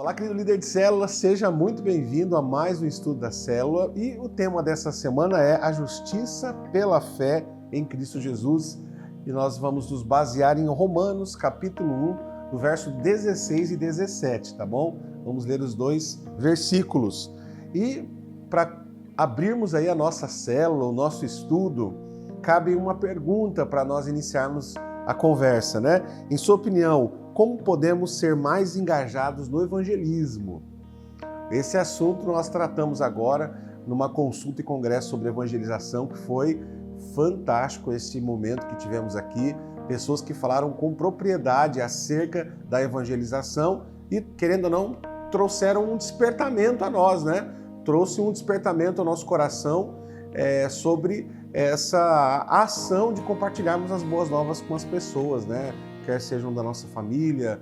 Olá, querido líder de célula, seja muito bem-vindo a mais um estudo da célula e o tema dessa semana é a justiça pela fé em Cristo Jesus e nós vamos nos basear em Romanos capítulo 1, do verso 16 e 17, tá bom? Vamos ler os dois versículos e para abrirmos aí a nossa célula, o nosso estudo, cabe uma pergunta para nós iniciarmos a conversa, né? Em sua opinião, como podemos ser mais engajados no evangelismo? Esse assunto nós tratamos agora numa consulta e congresso sobre evangelização, que foi fantástico esse momento que tivemos aqui, pessoas que falaram com propriedade acerca da evangelização e, querendo ou não, trouxeram um despertamento a nós, né? Trouxe um despertamento ao nosso coração sobre essa ação de compartilharmos as boas novas com as pessoas, né? Quer sejam da nossa família,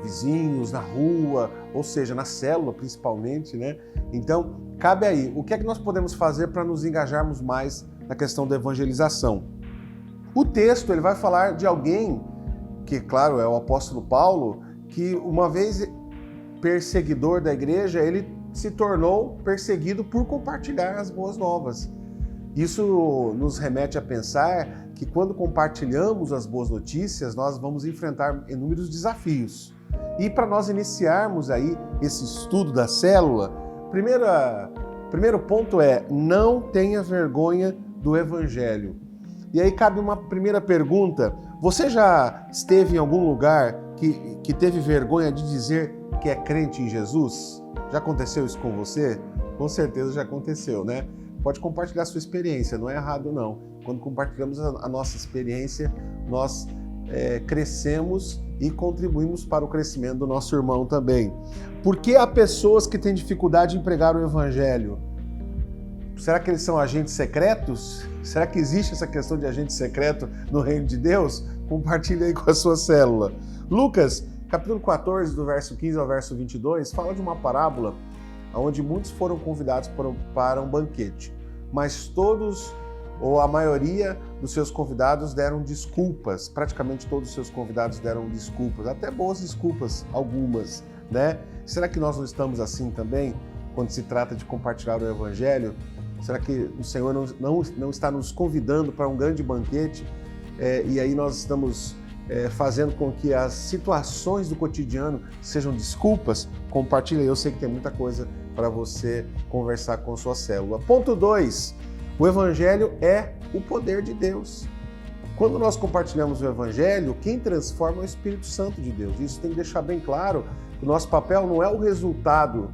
vizinhos, na rua, ou seja, na célula principalmente, né? Então, cabe aí, o que é que nós podemos fazer para nos engajarmos mais na questão da evangelização? O texto, ele vai falar de alguém, que claro, é o apóstolo Paulo, que uma vez perseguidor da igreja, ele se tornou perseguido por compartilhar as boas novas. Isso nos remete a pensar que quando compartilhamos as boas notícias, nós vamos enfrentar inúmeros desafios. E para nós iniciarmos aí esse estudo da célula, primeiro ponto é: não tenha vergonha do evangelho. E aí cabe uma primeira pergunta: você já esteve em algum lugar que teve vergonha de dizer que é crente em Jesus? Já aconteceu isso com você? Com certeza já aconteceu, né? Pode compartilhar a sua experiência, não é errado não. Quando compartilhamos a nossa experiência, nós crescemos e contribuímos para o crescimento do nosso irmão também. Por que há pessoas que têm dificuldade em pregar o evangelho? Será que eles são agentes secretos? Será que existe essa questão de agente secreto no reino de Deus? Compartilhe aí com a sua célula. Lucas, capítulo 14, do verso 15 ao verso 22, fala de uma parábola onde muitos foram convidados para um banquete, mas todos, ou a maioria dos seus convidados deram desculpas, praticamente todos os seus convidados deram desculpas, até boas desculpas, algumas, né? Será que nós não estamos assim também, quando se trata de compartilhar o evangelho? Será que o Senhor não está nos convidando para um grande banquete e aí nós estamos fazendo com que as situações do cotidiano sejam desculpas? Compartilha aí, eu sei que tem muita coisa para você conversar com a sua célula. Ponto 2, o evangelho é o poder de Deus. Quando nós compartilhamos o evangelho, quem transforma é o Espírito Santo de Deus. Isso tem que deixar bem claro, que o nosso papel não é o resultado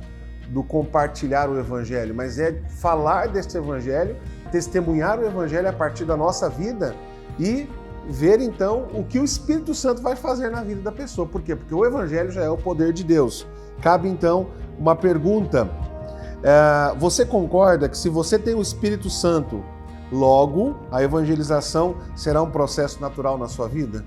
do compartilhar o evangelho, mas é falar deste evangelho, testemunhar o evangelho a partir da nossa vida e ver então o que o Espírito Santo vai fazer na vida da pessoa. Por quê? Porque o evangelho já é o poder de Deus. Cabe então uma pergunta: você concorda que se você tem o Espírito Santo, logo a evangelização será um processo natural na sua vida?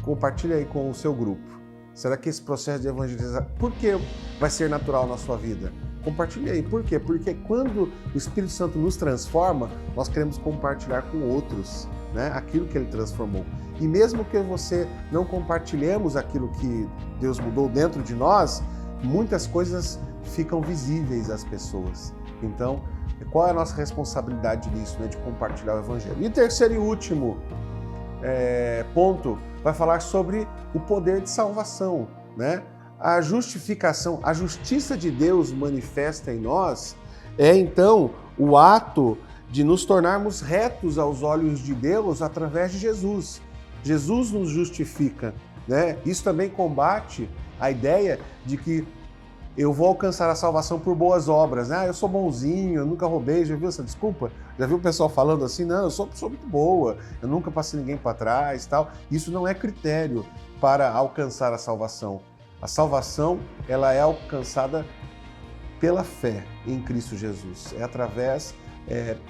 Compartilhe aí com o seu grupo. Será que esse processo de evangelização, por que vai ser natural na sua vida? Compartilhe aí. Por quê? Porque quando o Espírito Santo nos transforma, nós queremos compartilhar com outros, né, aquilo que ele transformou. E mesmo que você não compartilhemos aquilo que Deus mudou dentro de nós, muitas coisas ficam visíveis às pessoas. Então, qual é a nossa responsabilidade nisso, né, de compartilhar o evangelho? E terceiro e último ponto, vai falar sobre o poder de salvação, né? A justificação, a justiça de Deus manifesta em nós é então o ato de nos tornarmos retos aos olhos de Deus através de Jesus. Jesus nos justifica, né? Isso também combate a ideia de que eu vou alcançar a salvação por boas obras, né? Eu sou bonzinho, eu nunca roubei, já viu essa desculpa? Já viu o pessoal falando assim? Não, eu sou uma pessoa muito boa, eu nunca passei ninguém para trás, tal. Isso não é critério para alcançar a salvação. A salvação, ela é alcançada pela fé em Cristo Jesus. É através,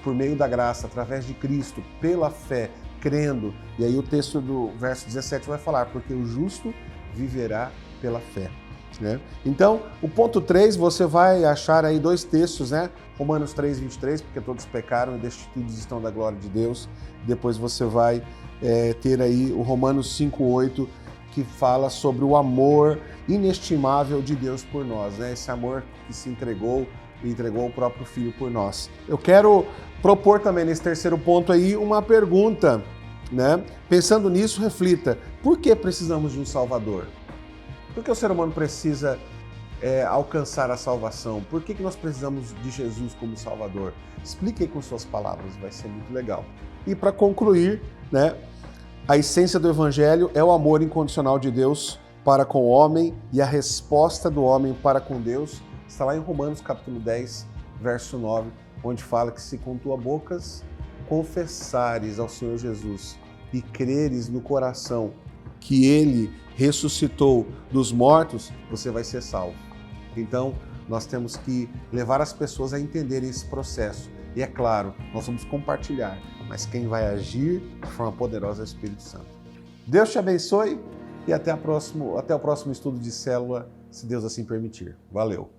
por meio da graça, através de Cristo, pela fé, crendo. E aí o texto do verso 17 vai falar: porque o justo viverá pela fé. Né? Então, o ponto 3, você vai achar aí dois textos, né? Romanos 3, 23, porque todos pecaram e destituídos estão da glória de Deus. Depois você vai ter aí o Romanos 5, 8, que fala sobre o amor inestimável de Deus por nós, né? Esse amor que se entregou e entregou o próprio Filho por nós. Eu quero propor também nesse terceiro ponto aí uma pergunta, né? Pensando nisso, reflita: por que precisamos de um Salvador? Por que o ser humano precisa alcançar a salvação? Por que nós precisamos de Jesus como Salvador? Explique aí com suas palavras, vai ser muito legal. E para concluir, né, a essência do Evangelho é o amor incondicional de Deus para com o homem e a resposta do homem para com Deus está lá em Romanos capítulo 10, verso 9, onde fala que se com tua boca confessares ao Senhor Jesus e creres no coração que Ele ressuscitou dos mortos, você vai ser salvo. Então, nós temos que levar as pessoas a entenderem esse processo. E é claro, nós vamos compartilhar, mas quem vai agir de forma poderosa é o Espírito Santo. Deus te abençoe e até o próximo estudo de célula, se Deus assim permitir. Valeu!